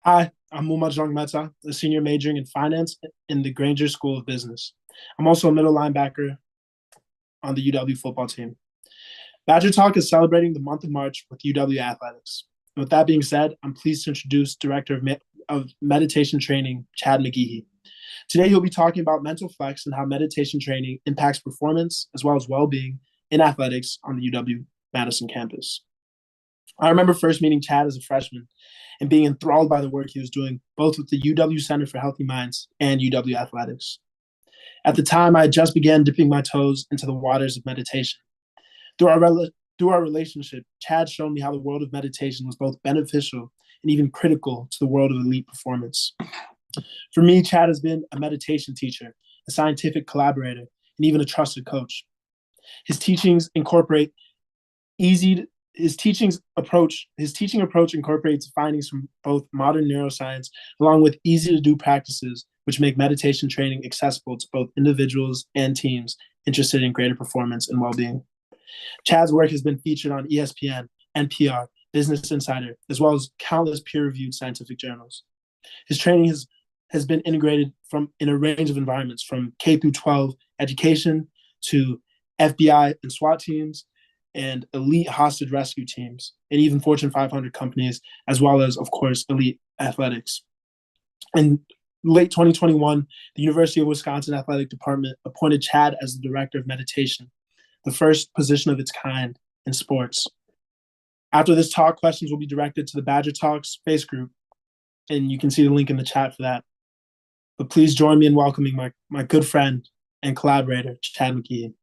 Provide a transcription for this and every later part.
Hi, I'm Mumajong Mehta, a senior majoring in finance in the Granger School of Business. I'm also a middle linebacker on the UW football team. Badger Talk is celebrating the month of March with UW Athletics. And with that being said, I'm pleased to introduce Director of Meditation Training, Chad McGehee. Today, he'll be talking about mental flex and how meditation training impacts performance as well as well-being in athletics on the UW Madison campus. I remember first meeting Chad as a freshman and being enthralled by the work he was doing, both with the UW Center for Healthy Minds and UW Athletics. At the time, I had just began dipping my toes into the waters of meditation. Through our relationship, Chad showed me how the world of meditation was both beneficial and even critical to the world of elite performance. For me, Chad has been a meditation teacher, a scientific collaborator, and even a trusted coach. His teachings incorporate easy his teaching approach incorporates findings from both modern neuroscience along with easy to do practices which make meditation training accessible to both individuals and teams interested in greater performance and well-being. Chad's work has been featured on ESPN, NPR, Business Insider, as well as countless peer-reviewed scientific journals. His training has been integrated in a range of environments, from K through 12 education to FBI and SWAT teams and elite hostage rescue teams, and even Fortune 500 companies, as well as, of course, elite athletics. In late 2021, the University of Wisconsin Athletic Department appointed Chad as the Director of Meditation, the first position of its kind in sports. After this talk, questions will be directed to the Badger Talks Space Group, and you can see the link in the chat for that. But please join me in welcoming my good friend and collaborator, Chad McGehee.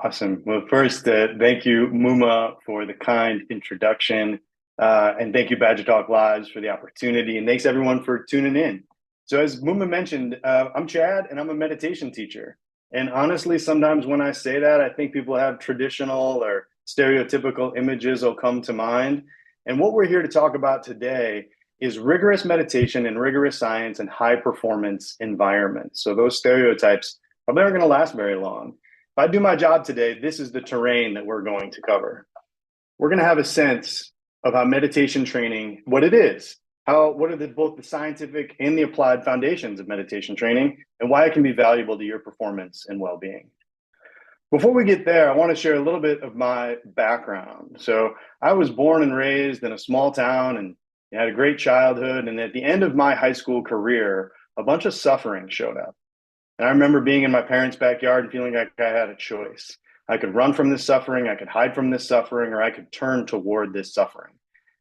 Awesome. Well, first, thank you, Muma, for the kind introduction. And thank you, Badger Talk Lives, for the opportunity. And thanks, everyone, for tuning in. So as Muma mentioned, I'm Chad, and I'm a meditation teacher. And honestly, sometimes when I say that, I think people have traditional or stereotypical images will come to mind. And what we're here to talk about today is rigorous meditation and rigorous science and high-performance environments. So those stereotypes are never going to last very long. If I do my job today, this is the terrain that we're going to cover. We're going to have a sense of how meditation training, what it is, what are both the scientific and the applied foundations of meditation training, and why it can be valuable to your performance and well-being. Before we get there, I want to share a little bit of my background. So I was born and raised in a small town and had a great childhood. And at the end of my high school career, a bunch of suffering showed up. And I remember being in my parents' backyard and feeling like I had a choice. I could run from this suffering, I could hide from this suffering, or I could turn toward this suffering.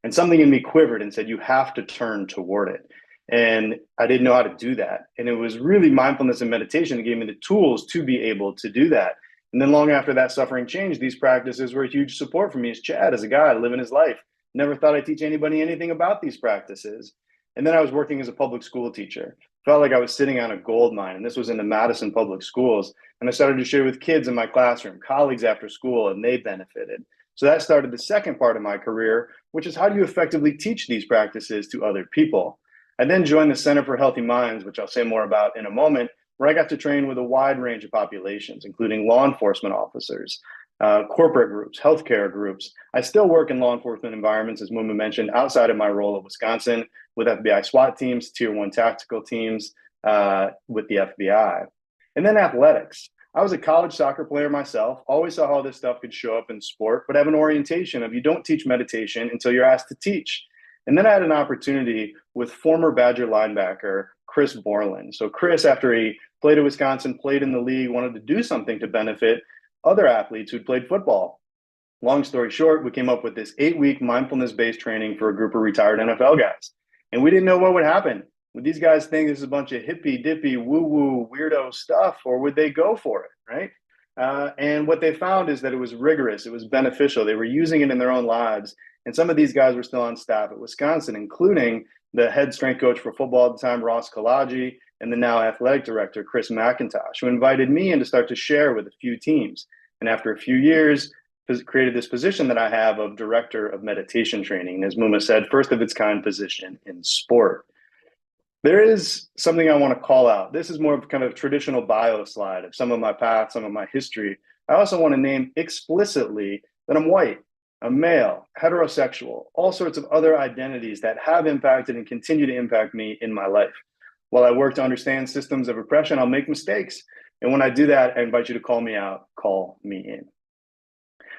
And something in me quivered and said, you have to turn toward it. And I didn't know how to do that. And it was really mindfulness and meditation that gave me the tools to be able to do that. And then long after that suffering changed, these practices were a huge support for me as Chad, as a guy living his life. Never thought I'd teach anybody anything about these practices. And then I was working as a public school teacher. Felt like I was sitting on a gold mine, and this was in the Madison public schools. And I started to share with kids in my classroom, colleagues after school, and they benefited. So that started the second part of my career, which is how do you effectively teach these practices to other people? I then joined the Center for Healthy Minds, which I'll say more about in a moment, where I got to train with a wide range of populations, including law enforcement officers, corporate groups, healthcare groups. I still work in law enforcement environments, as Muma mentioned, outside of my role at Wisconsin with FBI SWAT teams, Tier 1 tactical teams with the FBI. And then athletics. I was a college soccer player myself, always saw how this stuff could show up in sport, but have an orientation of you don't teach meditation until you're asked to teach. And then I had an opportunity with former Badger linebacker Chris Borland. So Chris, after he played at Wisconsin, played in the league, wanted to do something to benefit other athletes who'd played football. Long story short, we came up with this 8-week mindfulness-based training for a group of retired NFL guys. And we didn't know what would happen. Would these guys think this is a bunch of hippy-dippy, woo-woo, weirdo stuff, or would they go for it, right? And what they found is that it was rigorous, it was beneficial. They were using it in their own lives. And some of these guys were still on staff at Wisconsin, including the head strength coach for football at the time, Ross Kalaji, and the now athletic director, Chris McIntosh, who invited me in to start to share with a few teams. And after a few years, created this position that I have of director of meditation training. And as Muma said, first of its kind position in sport. There is something I want to call out. This is more of kind of traditional bio slide of some of my path, some of my history. I also want to name explicitly that I'm white. a male, heterosexual, all sorts of other identities that have impacted and continue to impact me in my life. While I work to understand systems of oppression, I'll make mistakes. And when I do that, I invite you to call me out, call me in.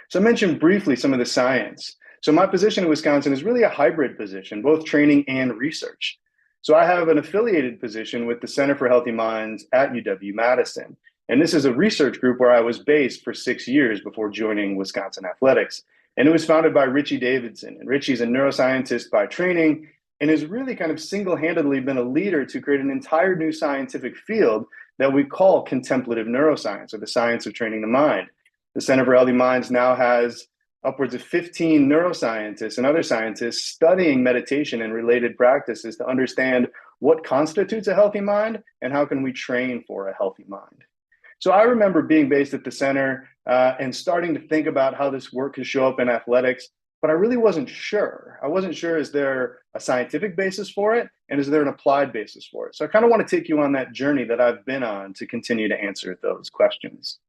So I mentioned briefly some of the science. So my position in Wisconsin is really a hybrid position, both training and research. So I have an affiliated position with the Center for Healthy Minds at UW-Madison. And this is a research group where I was based for 6 years before joining Wisconsin Athletics. And it was founded by Richie Davidson. And Richie's a neuroscientist by training and has really kind of single-handedly been a leader to create an entire new scientific field that we call contemplative neuroscience, or the science of training the mind. The Center for Healthy Minds now has upwards of 15 neuroscientists and other scientists studying meditation and related practices to understand what constitutes a healthy mind and how can we train for a healthy mind. So I remember being based at the center and starting to think about how this work could show up in athletics, but I really wasn't sure. I wasn't sure, is there a scientific basis for it? And is there an applied basis for it? So I kind of want to take you on that journey that I've been on to continue to answer those questions.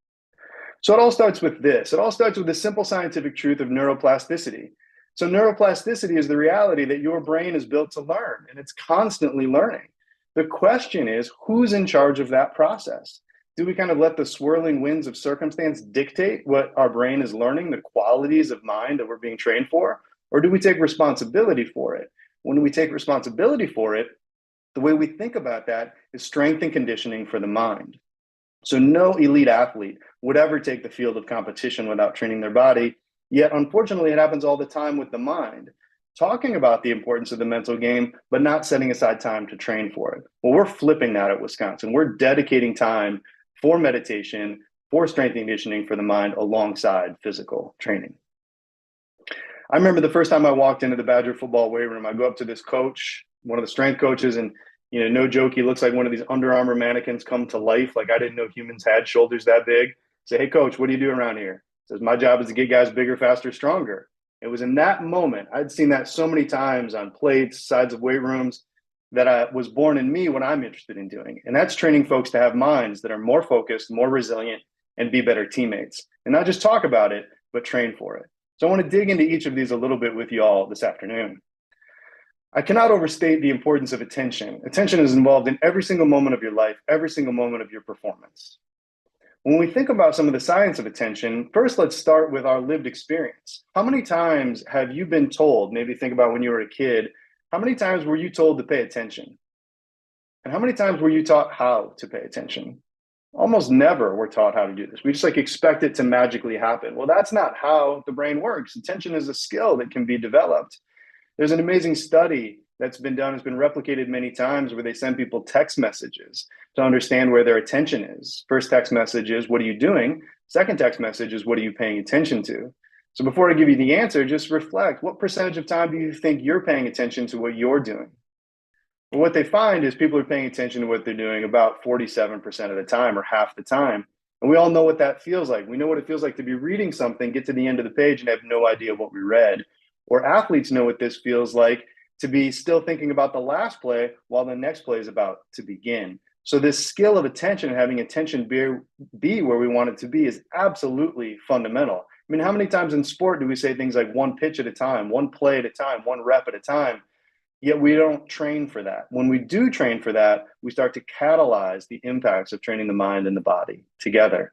So it all starts with this. It all starts with the simple scientific truth of neuroplasticity. So neuroplasticity is the reality that your brain is built to learn, and it's constantly learning. The question is, who's in charge of that process? Do we kind of let the swirling winds of circumstance dictate what our brain is learning, the qualities of mind that we're being trained for? Or do we take responsibility for it? When we take responsibility for it, the way we think about that is strength and conditioning for the mind. So no elite athlete would ever take the field of competition without training their body. Yet, unfortunately, it happens all the time with the mind. Talking about the importance of the mental game, but not setting aside time to train for it. Well, we're flipping that at Wisconsin. We're dedicating time for meditation, for strength and conditioning for the mind alongside physical training. I remember the first time I walked into the Badger football weight room, I go up to this coach, one of the strength coaches, and no joke, he looks like one of these Under Armour mannequins come to life. Like I didn't know humans had shoulders that big. Say, hey, coach, what do you do around here? He says, my job is to get guys bigger, faster, stronger. It was in that moment, I'd seen that so many times on plates, sides of weight rooms, that I was born in me what I'm interested in doing. And that's training folks to have minds that are more focused, more resilient, and be better teammates. And not just talk about it, but train for it. So I want to dig into each of these a little bit with you all this afternoon. I cannot overstate the importance of attention. Attention is involved in every single moment of your life, every single moment of your performance. When we think about some of the science of attention, first let's start with our lived experience. How many times have you been told, maybe think about when you were a kid, how many times were you told to pay attention? And how many times were you taught how to pay attention? Almost never we're taught how to do this. We just expect it to magically happen. Well, that's not how the brain works. Attention is a skill that can be developed. There's an amazing study that's been done, has been replicated many times, where they send people text messages to understand where their attention is. First text message is, what are you doing? Second text message is, what are you paying attention to? So before I give you the answer, just reflect. What percentage of time do you think you're paying attention to what you're doing? Well, what they find is people are paying attention to what they're doing about 47% of the time, or half the time. And we all know what that feels like. We know what it feels like to be reading something, get to the end of the page, and have no idea what we read. Or athletes know what this feels like, to be still thinking about the last play while the next play is about to begin. So this skill of attention and having attention be where we want it to be is absolutely fundamental. I mean, how many times in sport do we say things like one pitch at a time, one play at a time, one rep at a time? Yet we don't train for that. When we do train for that, we start to catalyze the impacts of training the mind and the body together.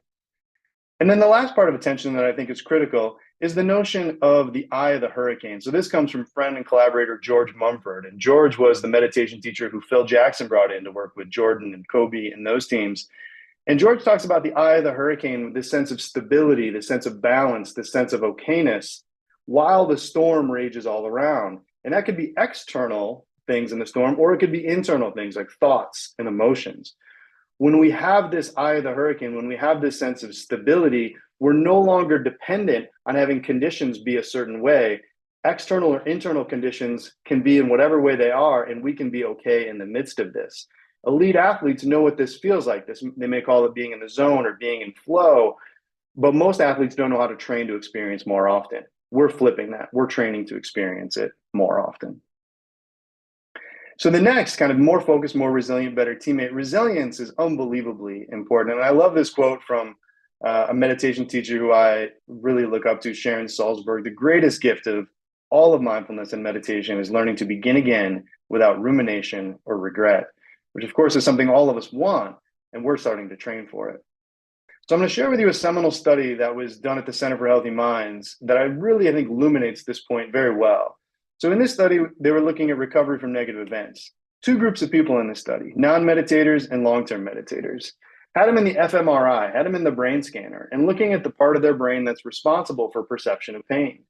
And then the last part of attention that I think is critical is the notion of the eye of the hurricane. So this comes from friend and collaborator George Mumford. And George was the meditation teacher who Phil Jackson brought in to work with Jordan and Kobe and those teams. And George talks about the eye of the hurricane, this sense of stability, this sense of balance, this sense of okayness, while the storm rages all around. And that could be external things in the storm, or it could be internal things like thoughts and emotions. When we have this eye of the hurricane, when we have this sense of stability, we're no longer dependent on having conditions be a certain way. External or internal conditions can be in whatever way they are, and we can be okay in the midst of this. Elite athletes know what this feels like. They may call it being in the zone or being in flow, but most athletes don't know how to train to experience more often. We're flipping that. We're training to experience it more often. So the next kind of more focused, more resilient, better teammate. Resilience is unbelievably important. And I love this quote from a meditation teacher who I really look up to, Sharon Salzberg. The greatest gift of all of mindfulness and meditation is learning to begin again without rumination or regret, which of course is something all of us want, and we're starting to train for it. So I'm going to share with you a seminal study that was done at the Center for Healthy Minds that I think illuminates this point very well. So in this study, they were looking at recovery from negative events. Two groups of people in this study, non-meditators and long-term meditators. Had them in the fMRI, had them in the brain scanner, and looking at the part of their brain that's responsible for perception of pain.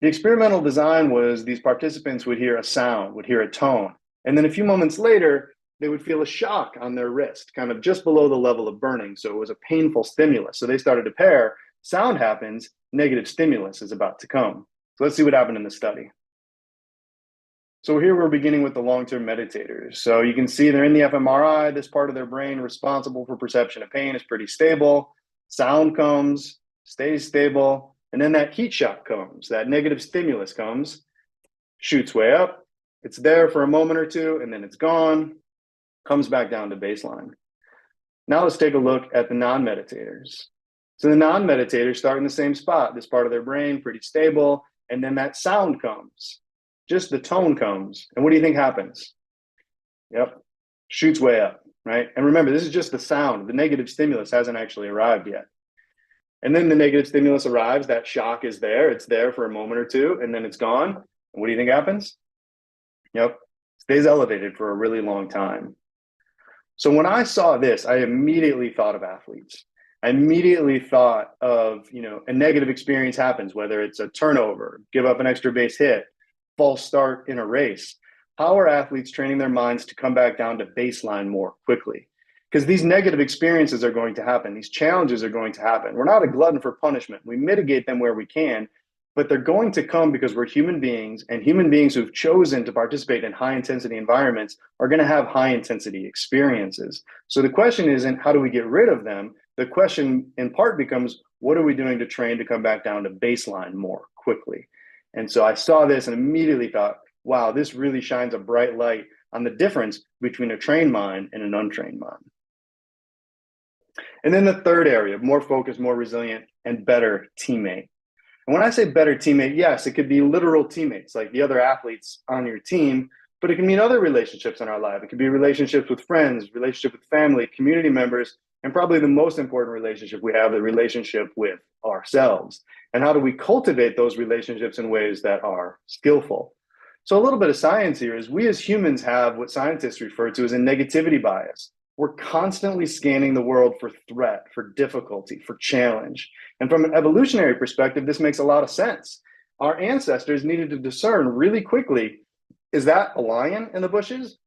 The experimental design was these participants would hear a sound, would hear a tone, and then a few moments later, they would feel a shock on their wrist, kind of just below the level of burning. So it was a painful stimulus. So they started to pair, sound happens, negative stimulus is about to come. So let's see what happened in the study. So here we're beginning with the long-term meditators. So you can see they're in the fMRI. This part of their brain responsible for perception of pain is pretty stable. Sound comes, stays stable. And then that heat shock comes, that negative stimulus comes, shoots way up. It's there for a moment or two, and then it's gone, comes back down to baseline. Now let's take a look at the non-meditators. So the non-meditators start in the same spot, this part of their brain, pretty stable, and then that sound comes. Just the tone comes. And what do you think happens? Yep, shoots way up, right? And remember, this is just the sound. The negative stimulus hasn't actually arrived yet. And then the negative stimulus arrives, that shock is there, it's there for a moment or two, and then it's gone. And what do you think happens? Yep, stays elevated for a really long time. So when I saw this, I immediately thought of athletes. I immediately thought of, a negative experience happens, whether it's a turnover, give up an extra base hit, false start in a race. How are athletes training their minds to come back down to baseline more quickly? Because these negative experiences are going to happen. These challenges are going to happen. We're not a glutton for punishment. We mitigate them where we can, but they're going to come because we're human beings, and human beings who've chosen to participate in high intensity environments are going to have high intensity experiences. So the question isn't how do we get rid of them? The question in part becomes, what are we doing to train to come back down to baseline more quickly? And so I saw this and immediately thought, wow, this really shines a bright light on the difference between a trained mind and an untrained mind. And then the third area, more focused, more resilient, and better teammate. And when I say better teammate, yes, it could be literal teammates like the other athletes on your team, but it can mean other relationships in our life. It could be relationships with friends, relationship with family, community members, and probably the most important relationship we have, the relationship with ourselves. And how do we cultivate those relationships in ways that are skillful? So a little bit of science here is we as humans have what scientists refer to as a negativity bias. We're constantly scanning the world for threat, for difficulty, for challenge. And from an evolutionary perspective, this makes a lot of sense. Our ancestors needed to discern really quickly, is that a lion in the bushes?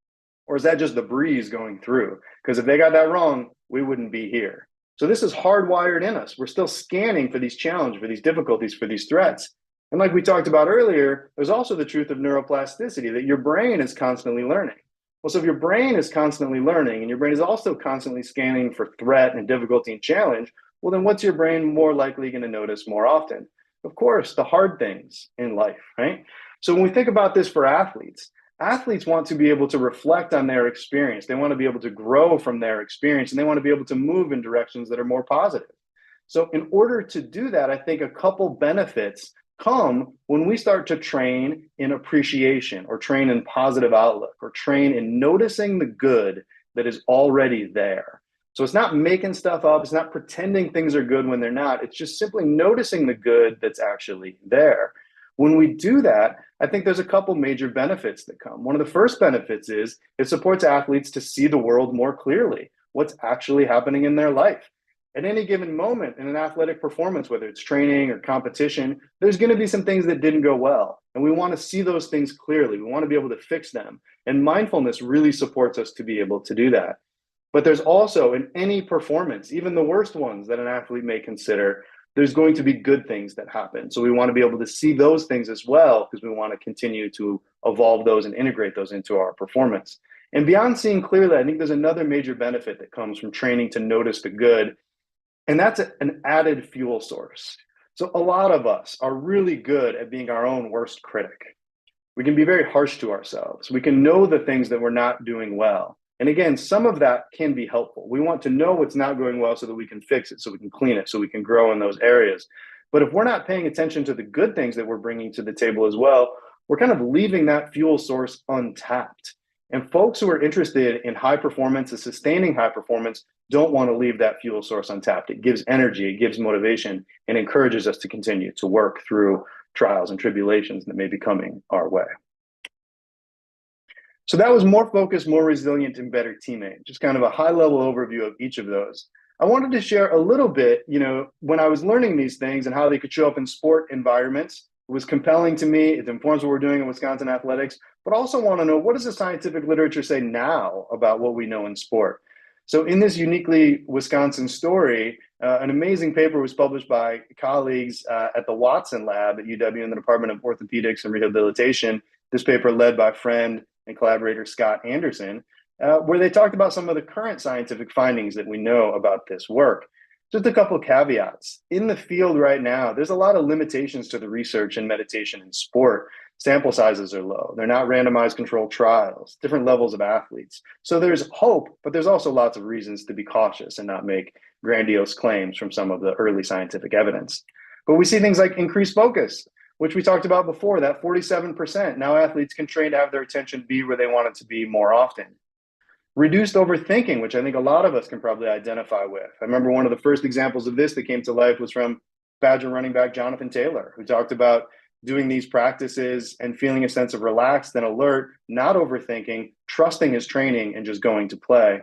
Or is that just the breeze going through? Because if they got that wrong, we wouldn't be here. So this is hardwired in us. We're still scanning for these challenges, for these difficulties, for these threats. And like we talked about earlier, there's also the truth of neuroplasticity, that your brain is constantly learning. Well, so if your brain is constantly learning and your brain is also constantly scanning for threat and difficulty and challenge, well, then what's your brain more likely going to notice more often? Of course, the hard things in life, right? So when we think about this for athletes, athletes want to be able to reflect on their experience. They want to be able to grow from their experience, and they want to be able to move in directions that are more positive. So in order to do that, I think a couple benefits come when we start to train in appreciation, or train in positive outlook, or train in noticing the good that is already there. So it's not making stuff up. It's not pretending things are good when they're not. It's just simply noticing the good that's actually there. When we do that, I think there's a couple major benefits that come. One of the first benefits is it supports athletes to see the world more clearly, what's actually happening in their life. At any given moment in an athletic performance, whether it's training or competition, there's going to be some things that didn't go well. And we want to see those things clearly. We want to be able to fix them. And mindfulness really supports us to be able to do that. But there's also in any performance, even the worst ones that an athlete may consider, there's going to be good things that happen. So we want to be able to see those things as well, because we want to continue to evolve those and integrate those into our performance. And beyond seeing clearly, I think there's another major benefit that comes from training to notice the good. And that's an added fuel source. So a lot of us are really good at being our own worst critic. We can be very harsh to ourselves. We can know the things that we're not doing well. And again, some of that can be helpful. We want to know what's not going well so that we can fix it, so we can clean it, so we can grow in those areas. But if we're not paying attention to the good things that we're bringing to the table as well, we're kind of leaving that fuel source untapped. And folks who are interested in high performance and sustaining high performance don't want to leave that fuel source untapped. It gives energy, it gives motivation, and encourages us to continue to work through trials and tribulations that may be coming our way. So that was more focused, more resilient, and better teammate. Just kind of a high-level overview of each of those. I wanted to share a little bit, when I was learning these things and how they could show up in sport environments. It was compelling to me. It informs what we're doing in Wisconsin athletics, but also want to know, what does the scientific literature say now about what we know in sport? So in this uniquely Wisconsin story, an amazing paper was published by colleagues at the Watson Lab at UW in the Department of Orthopedics and Rehabilitation. This paper led by friend and collaborator Scott Anderson, where they talked about some of the current scientific findings that we know about this work. Just a couple of caveats. In the field right now, there's a lot of limitations to the research in meditation in sport. Sample sizes are low. They're not randomized controlled trials, different levels of athletes. So there's hope, but there's also lots of reasons to be cautious and not make grandiose claims from some of the early scientific evidence. But we see things like increased focus, which we talked about before, that 47%. Now athletes can train to have their attention be where they want it to be more often. Reduced overthinking, which I think a lot of us can probably identify with. I remember one of the first examples of this that came to life was from Badger running back Jonathan Taylor, who talked about doing these practices and feeling a sense of relaxed and alert, not overthinking, trusting his training, and just going to play.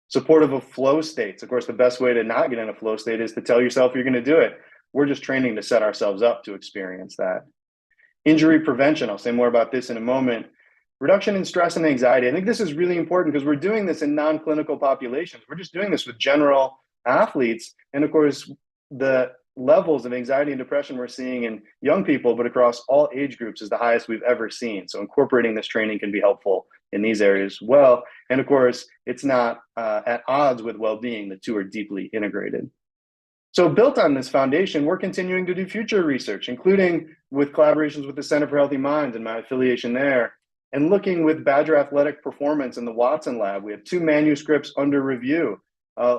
Supportive of flow states. Of course, the best way to not get in a flow state is to tell yourself you're going to do it. We're just training to set ourselves up to experience that. Injury prevention. I'll say more about this in a moment. Reduction in stress and anxiety. I think this is really important because we're doing this in non-clinical populations. We're just doing this with general athletes. And of course, the levels of anxiety and depression we're seeing in young people, but across all age groups, is the highest we've ever seen. So incorporating this training can be helpful in these areas as well. And of course, it's not at odds with well-being. The two are deeply integrated. So built on this foundation, we're continuing to do future research, including with collaborations with the Center for Healthy Minds and my affiliation there, and looking with Badger athletic performance in the Watson Lab. We have 2 manuscripts under review,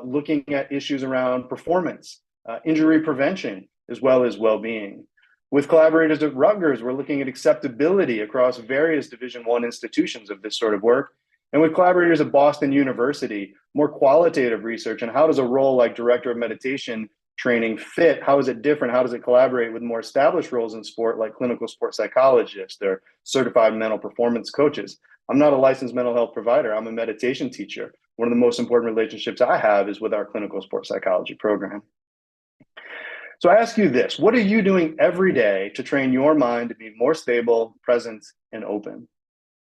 looking at issues around performance, injury prevention, as well as well-being. With collaborators at Rutgers, we're looking at acceptability across various Division I institutions of this sort of work. And with collaborators at Boston University, more qualitative research on how does a role like director of meditation training fit? How is it different? How does it collaborate with more established roles in sport like clinical sport psychologists or certified mental performance coaches? I'm not a licensed mental health provider. I'm a meditation teacher. One of the most important relationships I have is with our clinical sport psychology program. So I ask you this: what are you doing every day to train your mind to be more stable, present, and open?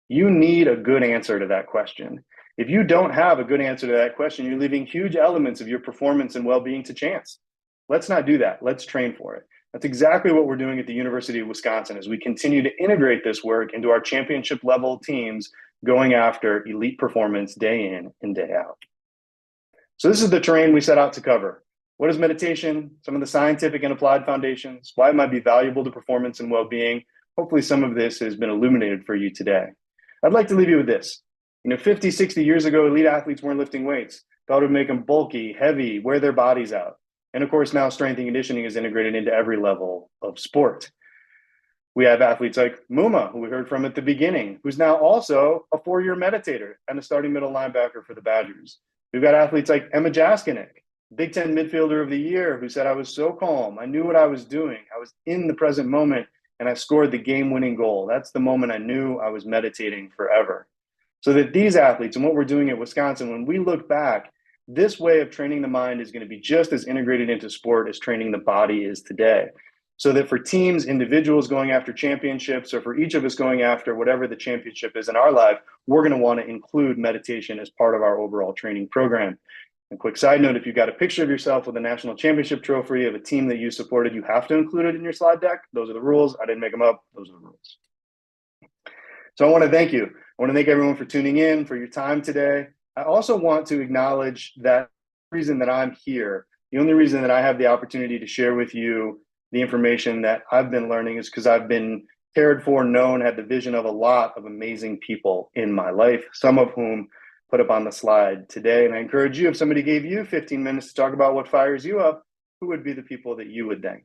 You need a good answer to that question. If you don't have a good answer to that question, you're leaving huge elements of your performance and well-being to chance. Let's not do that. Let's train for it. That's exactly what we're doing at the University of Wisconsin as we continue to integrate this work into our championship level teams, going after elite performance day in and day out. So this is the terrain we set out to cover. What is meditation? Some of the scientific and applied foundations, why it might be valuable to performance and well-being. Hopefully some of this has been illuminated for you today. I'd like to leave you with this. 50, 60 years ago, elite athletes weren't lifting weights. Thought it would make them bulky, heavy, wear their bodies out. And of course, now strength and conditioning is integrated into every level of sport. We have athletes like Muma, who we heard from at the beginning, who's now also a 4-year meditator and a starting middle linebacker for the Badgers. We've got athletes like Emma Jaskinek, Big Ten midfielder of the year, who said, I was so calm. I knew what I was doing. I was in the present moment, and I scored the game-winning goal. That's the moment I knew I was meditating forever. So that these athletes and what we're doing at Wisconsin, when we look back, this way of training the mind is going to be just as integrated into sport as training the body is today. So that for teams, individuals going after championships, or for each of us going after whatever the championship is in our life, we're going to want to include meditation as part of our overall training program. And quick side note, if you've got a picture of yourself with a national championship trophy of a team that you supported, you have to include it in your slide deck. Those are the rules. I didn't make them up. Those are the rules. So I want to thank you. I want to thank everyone for tuning in, for your time today. I also want to acknowledge that the reason that I'm here, the only reason that I have the opportunity to share with you the information that I've been learning is because I've been cared for, known, had the vision of a lot of amazing people in my life, some of whom put up on the slide today. And I encourage you, if somebody gave you 15 minutes to talk about what fires you up, who would be the people that you would thank?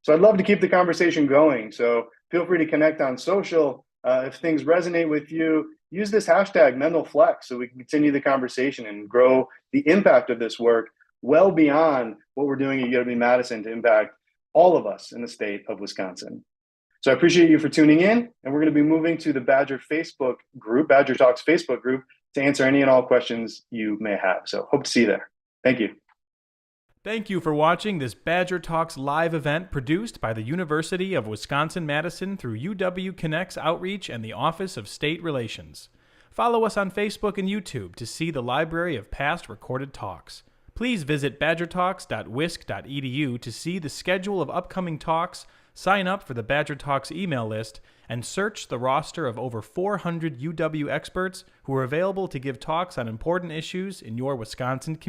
So I'd love to keep the conversation going. So feel free to connect on social. If things resonate with you, use this hashtag #MentalFlex so we can continue the conversation and grow the impact of this work well beyond what we're doing at UW-Madison to impact all of us in the state of Wisconsin. So I appreciate you for tuning in, and we're going to be moving to the Badger Facebook group, Badger Talks Facebook group, to answer any and all questions you may have. So hope to see you there. Thank you. Thank you for watching this Badger Talks live event produced by the University of Wisconsin-Madison through UW Connects Outreach and the Office of State Relations. Follow us on Facebook and YouTube to see the library of past recorded talks. Please visit badgertalks.wisc.edu to see the schedule of upcoming talks, sign up for the Badger Talks email list, and search the roster of over 400 UW experts who are available to give talks on important issues in your Wisconsin community.